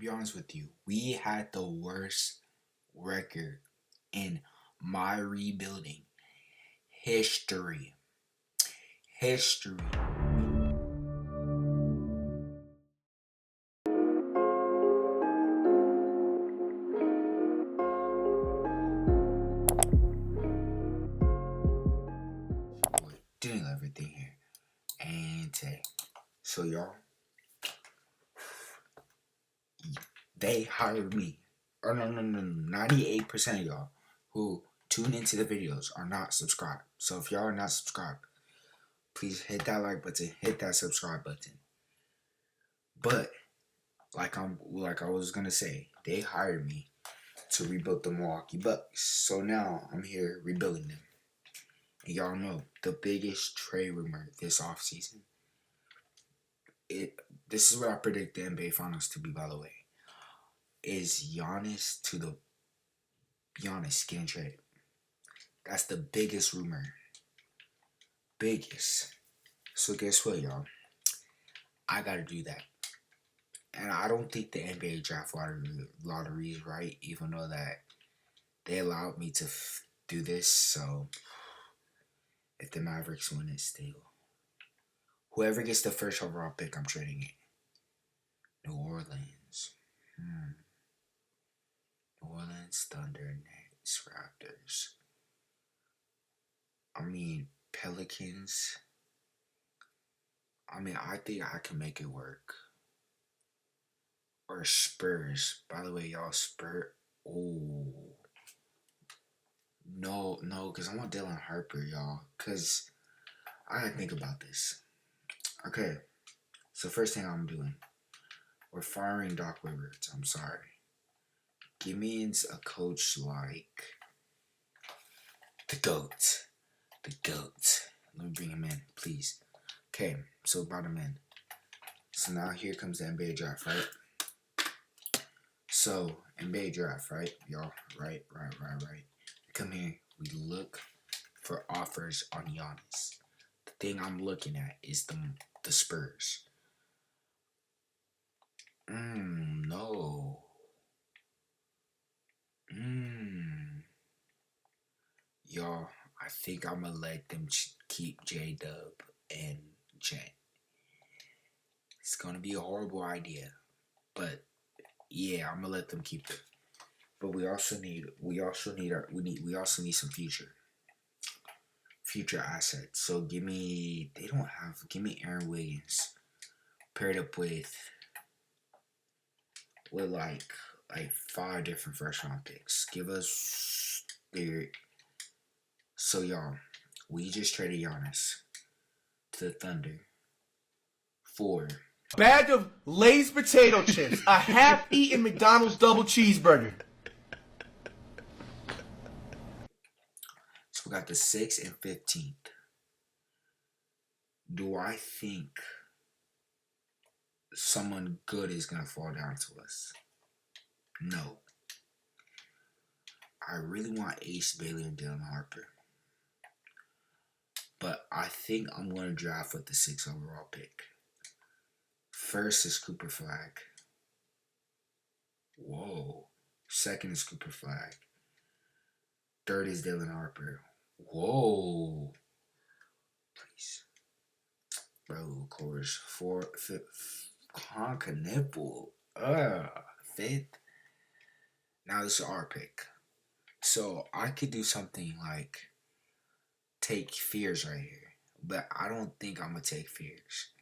be honest with you. We had the worst record in my rebuilding history. History. We're doing everything here. And today. So y'all, they hired me. Or no. 98% of y'all who tune into the videos are not subscribed. So if y'all are not subscribed, please hit that like button, hit that subscribe button. But like I was gonna say, they hired me to rebuild the Milwaukee Bucks. So now I'm here rebuilding them. And y'all know the biggest trade rumor this offseason. This is what I predict the NBA Finals to be, by the way. Is Giannis getting traded. That's the biggest rumor. Biggest. So guess what, y'all? I gotta do that. And I don't think the NBA draft lottery is right, even though that they allowed me to do this. So if the Mavericks win it still, whoever gets the first overall pick, I'm trading it. New Orleans. New Orleans, Thunder, Nets, Raptors. Pelicans. I think I can make it work. Or Spurs. By the way, y'all, Spurs. Oh. No, because I want Dylan Harper, y'all. Because I gotta think about this. Okay. So first thing I'm doing. We're firing Doc Rivers. I'm sorry. Give me a coach like the GOAT. The GOAT. Let me bring him in, please. Okay, so brought him in. So now here comes the NBA draft, right? So, NBA draft, right? Y'all, right. Come here. We look for offers on Giannis. The thing I'm looking at is the Spurs. No. Y'all, I think I'm gonna let them keep J-Dub and Jet. It's gonna be a horrible idea, but yeah, I'm gonna let them keep it. But we also need some future assets. So give me Aaron Wiggins paired up with like 5 different first round picks. Give us their. So y'all, we just traded Giannis to the Thunder for bag of Lay's potato chips, a half-eaten McDonald's double cheeseburger. So we got the 6th and 15th. Do I think someone good is gonna fall down to us? No. I really want Ace Bailey and Dylan Harper. But I think I'm going to draft with the 6th overall pick. First is Cooper Flag. Whoa. Second is Cooper Flag. Third is Dylan Harper. Whoa. Please. Bro, of course. Fifth. Nipple. 5th. Now this is our pick. So I could do something like take Fears right here. But I don't think I'm going to take Fears.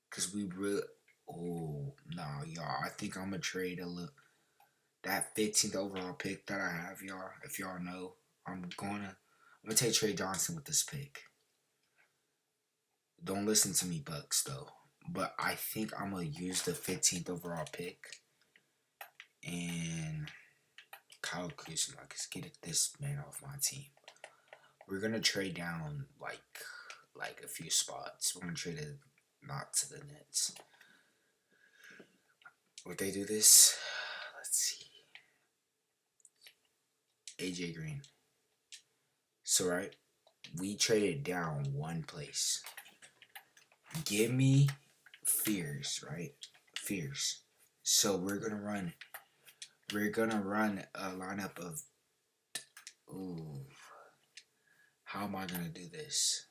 Because we really... Oh, no, y'all. I think I'm going to trade that 15th overall pick that I have, y'all. If y'all know, I'm going to take Trey Johnson with this pick. Don't listen to me, Bucks, though. But I think I'm going to use the 15th overall pick. And Kyle Kuzma, because get this man off my team. We're going to trade down, like a few spots. We're going to trade it not to the Nets. Would they do this? Let's see. AJ Green. So, right, we traded down one place. Give me Fears, right? Fears. So we're gonna run a lineup of. Ooh, how am I gonna do this?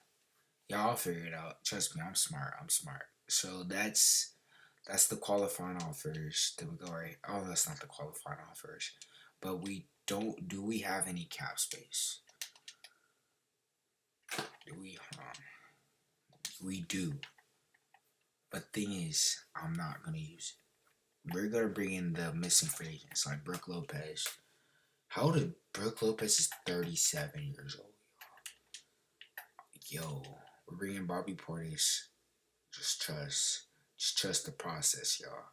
Y'all figure it out. Trust me, I'm smart. So that's the qualifying offers. Did we go right? Oh, that's not the qualifying offers. But we don't. Do we have any cap space? Do we? We do. But thing is, I'm not gonna use it. We're gonna bring in the missing free agents like Brooke Lopez. How old is Brooke Lopez? Is 37 years old. Yo, we're bringing Bobby Portis. Just trust the process, y'all.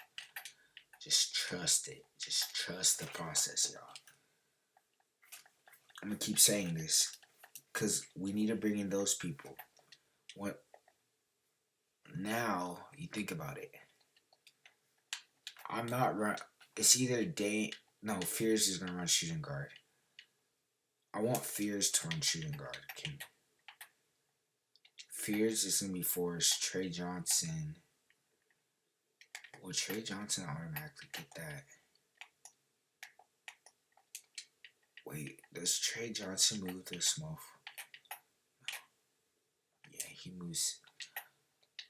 Just trust it. Just trust the process, y'all. I'm gonna keep saying this because we need to bring in those people. What? Now you think about it. I'm not run. It's either Day. No, Fears is gonna run shooting guard. I want Fears to run shooting guard. Fears is gonna be forced. Trey Johnson. Will Trey Johnson automatically get that? Wait, does Trey Johnson move to small? Yeah, he moves.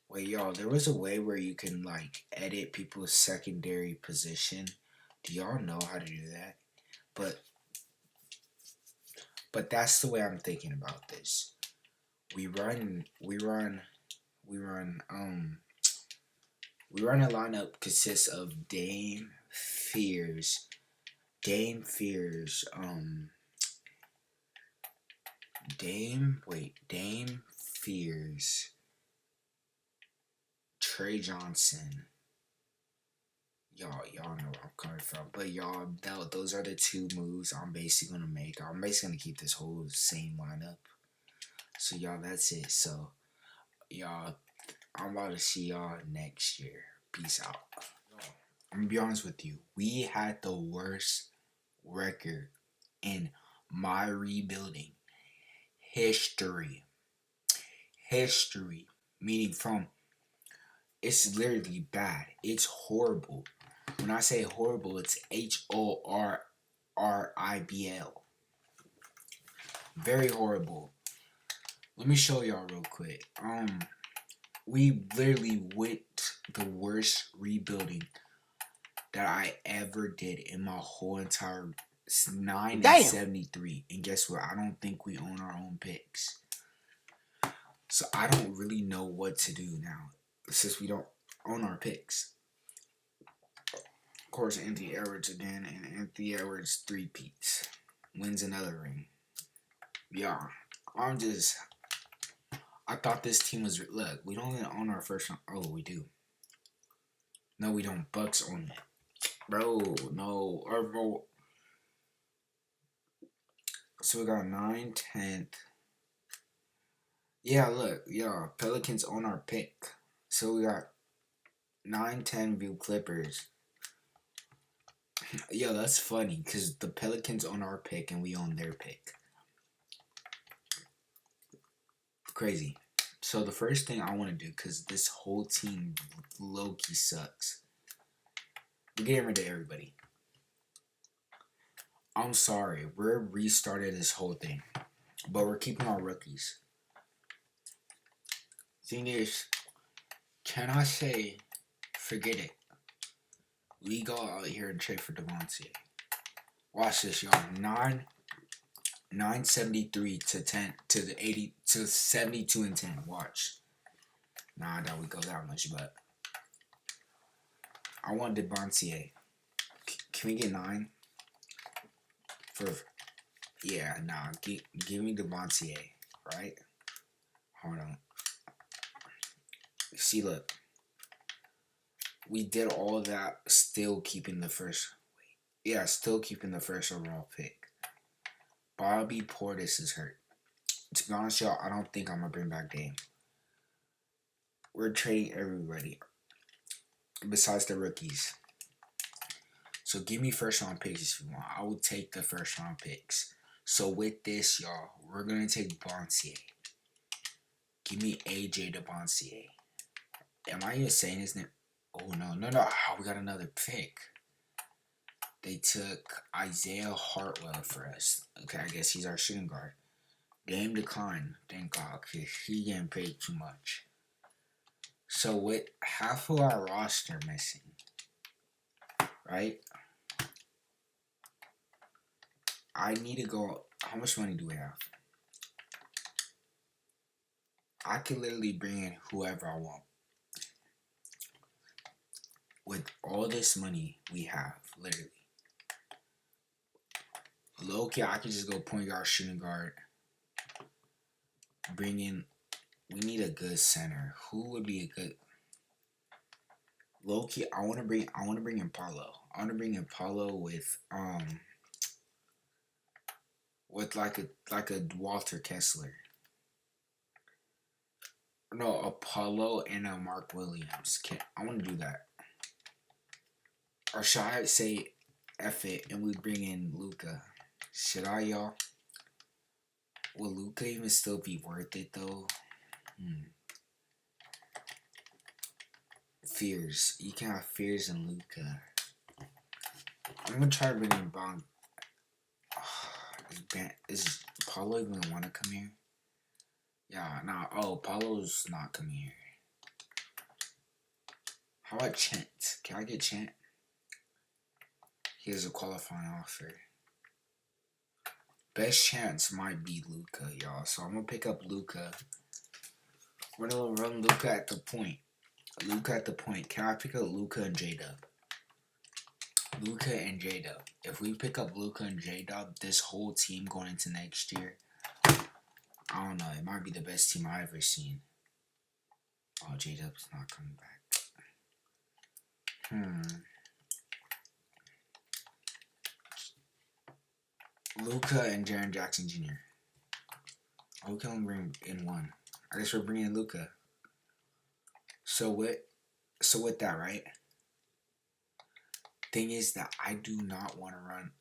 Wait, y'all, there was a way where you can like edit people's secondary position. Do y'all know how to do that? But that's the way I'm thinking about this. We run a lineup consists of Dame Fears, Dame Fears, Trey Johnson. Y'all know where I'm coming from. But y'all, those are the two moves I'm basically gonna make. I'm basically gonna keep this whole same lineup. So y'all, that's it. So y'all, I'm about to see y'all next year. Peace out. I'm gonna be honest with you. We had the worst record in my rebuilding history. Meaning from it's literally bad. It's horrible. When I say horrible, it's HORRIBL. Very horrible. Let me show y'all real quick. We literally went the worst rebuilding that I ever did in my whole entire 9-73. And guess what? I don't think we own our own picks. So I don't really know what to do now since we don't own our picks. Of course, Anthony Edwards again, and Anthony Edwards 3-peats. Wins another ring. Yeah, I thought this team was, look, we don't even own our first round. Oh, we do. No, we don't. Bucks own it. Bro, no. Bro. So we got 9, 10th. Yeah, look, yeah, Pelicans own our pick. So we got 9, 10 view Clippers. Yo, that's funny because the Pelicans own our pick and we own their pick. Crazy. So the first thing I want to do, because this whole team low-key sucks. We're getting rid of everybody. I'm sorry. We're restarting this whole thing. But we're keeping our rookies. Thing is, can I say, forget it. We go out here and trade for Devontae. Watch this, y'all. 973 to 10 to the 80 to 72 and 10. Watch. Nah, that would go that much, but I want Devontae. Can we get 9? Yeah, nah. Give me Devontae, right? Hold on. See, look. We did all that, still keeping the first. Yeah, still keeping the first overall pick. Bobby Portis is hurt. To be honest, y'all, I don't think I'm gonna bring back Dame. We're trading everybody besides the rookies. So give me first round picks if you want. I will take the first round picks. So with this, y'all, we're gonna take Bonsier. Give me AJ to Bonsier. Am I even saying his name? Oh, no. Oh, we got another pick. They took Isaiah Hartwell for us. Okay, I guess he's our shooting guard. Game decline. Thank God, because he getting paid too much. So with half of our roster missing, right? I need to go. How much money do we have? I can literally bring in whoever I want. With all this money we have, literally. Low-key, I can just go point guard, shooting guard. Bring in. We need a good center. Who would be a good? Low-key, I want to bring in Paulo. I want to bring in Paulo with like a Walter Kessler. No, Apollo and a Mark Williams. I want to do that. Or should I say F it and we bring in Luca? Should I, y'all? Will Luca even still be worth it though? Fears. You can have Fears and Luca. I'm gonna try to bring in Bong. Is Paulo even want to come here? Yeah, nah. Oh, Paulo's not coming here. How about Chant? Can I get Chant? He has a qualifying offer. Best chance might be Luca, y'all. So I'm gonna pick up Luca. We're gonna run Luca at the point. Luca at the point. Can I pick up Luca and J-Dub? Luca and J-Dub. If we pick up Luca and J-Dub, this whole team going into next year, I don't know. It might be the best team I've ever seen. Oh, J-Dub's not coming back. Luca and Jaren Jackson Jr. Oh, we can only bring in one. I guess we're bringing in Luca. So with that, right? Thing is that I do not want to run.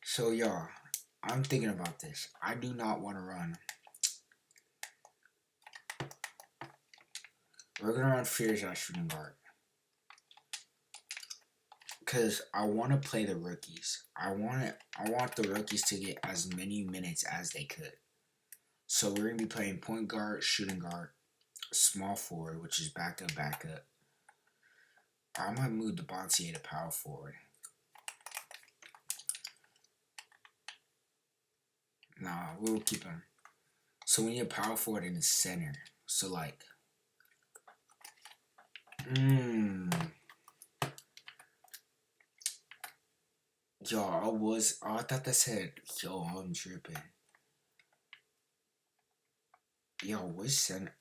So y'all, I'm thinking about this. I do not want to run. We're gonna run Fears at shooting guard. Cause I want to play the rookies. I want the rookies to get as many minutes as they could. So we're gonna be playing point guard, shooting guard, small forward, which is backup. I might move Devontae to power forward. Nah, we'll keep him. So we need a power forward in the center. So like, yo, I thought that said, yo, I'm tripping. Yo, which center?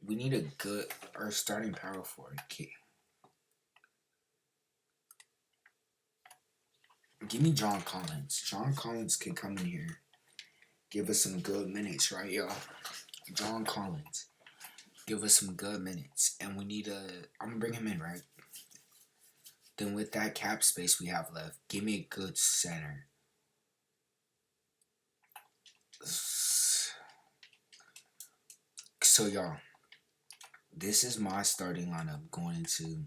We need a good, or starting power forward. Okay. Give me John Collins. John Collins can come in here. Give us some good minutes, right, y'all? John Collins. Give us some good minutes. And we need I'm going to bring him in, right? Then with that cap space we have left, give me a good center. So, y'all, this is my starting lineup going into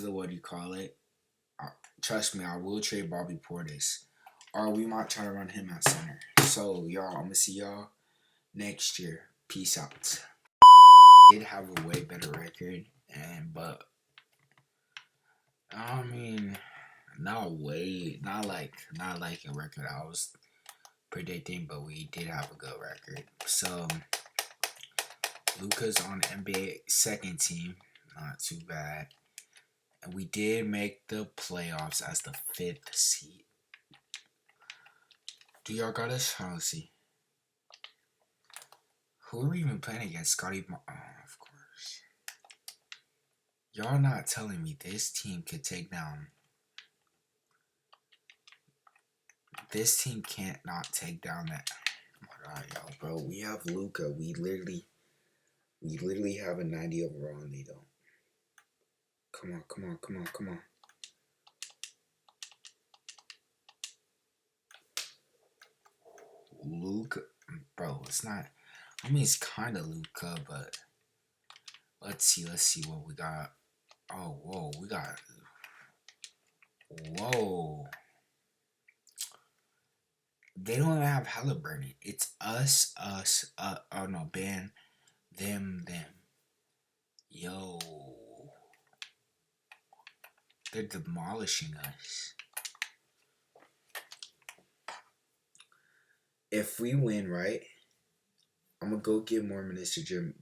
the, what do you call it? Trust me, I will trade Bobby Portis. Or we might try to run him at center. So, y'all, I'm going to see y'all next year. Peace out. Did have a way better record, but I mean, not like a record I was predicting, but we did have a good record. So Luca's on the NBA second team, not too bad, and we did make the playoffs as the 5th seed. Do y'all got us? Let's see. Who are we even playing against? Scotty? Oh, of course. Y'all not telling me this team could take down. This team can't not take down that. Oh my god, y'all, bro. We have Luca. We literally have a 90 overall and they don't. Come on. Luca, bro, it's not. I mean, it's kind of Luka, but let's see what we got. Oh, whoa, we got. Whoa. They don't even have Halliburton. It's us, oh no, Ben, them. Yo. They're demolishing us. If we win, right, I'm going to go give more minutes to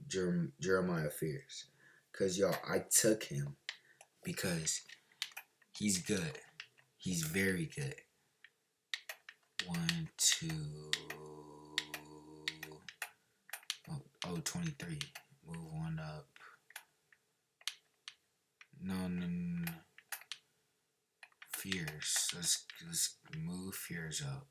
Jeremiah Fears. Because, y'all, I took him because he's good. He's very good. 1, 2, 23. Move one up. No. Fears. Let's move Fears up.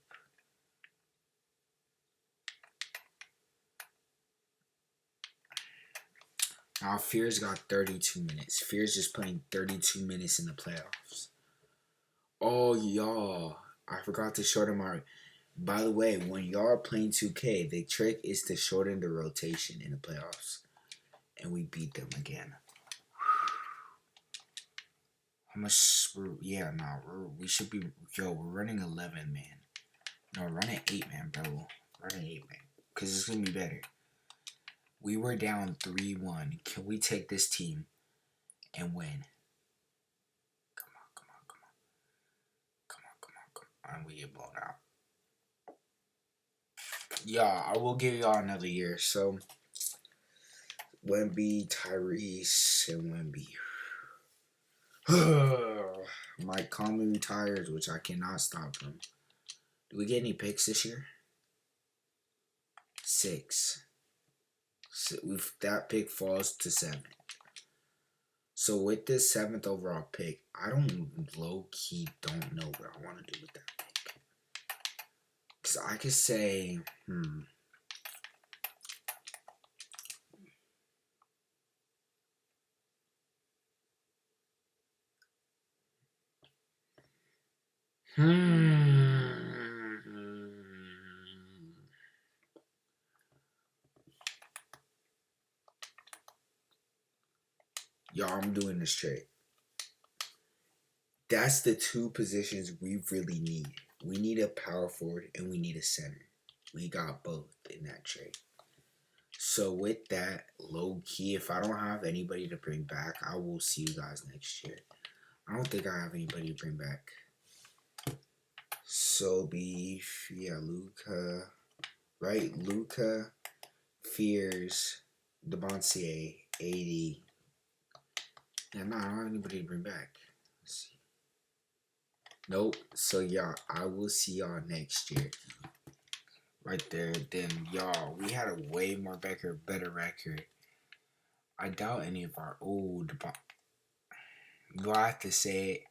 Now Fears got 32 minutes. Fears is playing 32 minutes in the playoffs. Oh, y'all. I forgot to shorten my... By the way, when y'all are playing 2K, the trick is to shorten the rotation in the playoffs. And we beat them again. How much... we should be... Yo, we're running 11, man. No, we're running 8, man, bro. Running 8, man. Because it's going to be better. We were down 3-1. Can we take this team and win? Come on. And we get blown out. Yeah, I will give y'all another year. So, Wemby, Tyrese, and Wemby. Mike Conley retires, which I cannot stop him. Do we get any picks this year? 6. So if that pick falls to 7. So with this 7th overall pick, I low-key don't know what I want to do with that pick. Because I could say, Y'all, I'm doing this trade. That's the 2 positions we really need. We need a power forward and we need a center. We got both in that trade. So with that, low key, if I don't have anybody to bring back, I will see you guys next year. I don't think I have anybody to bring back. So Luka, right? Luka, Fears, Devontae, 80. Yeah, no, I don't have anybody to bring back. Let's see. Nope. So y'all, I will see y'all next year. Right there. Then y'all, we had a way more better record. I doubt any of our old. You have to say it.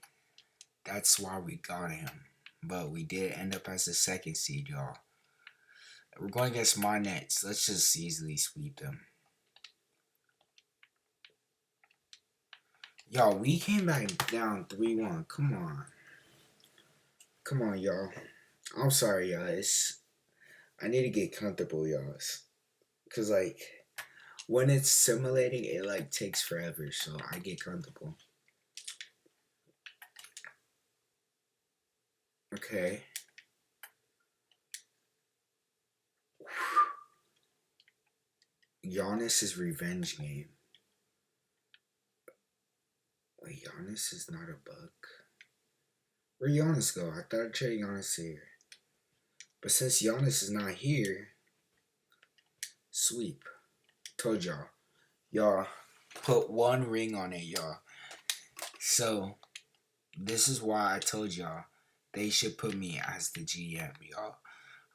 That's why we got him. But we did end up as the 2nd seed, y'all. We're going against my Nets. Let's just easily sweep them. Y'all, we came back down 3-1. Come on, y'all. I'm sorry, y'all. I need to get comfortable, y'all. Because, when it's simulating, it, takes forever. So, I get comfortable. Okay. Giannis' revenge game. Wait, Giannis is not a bug. Where'd Giannis go? I thought I traded Giannis here. But since Giannis is not here, sweep. Told y'all. Y'all, put 1 ring on it, y'all. So, this is why I told y'all they should put me as the GM, y'all.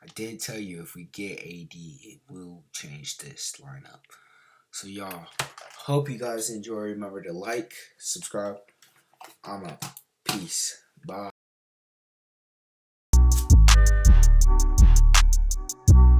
I did tell you if we get AD, it will change this lineup. So, y'all, hope you guys enjoy. Remember to like, subscribe. I'm out. Peace. Bye.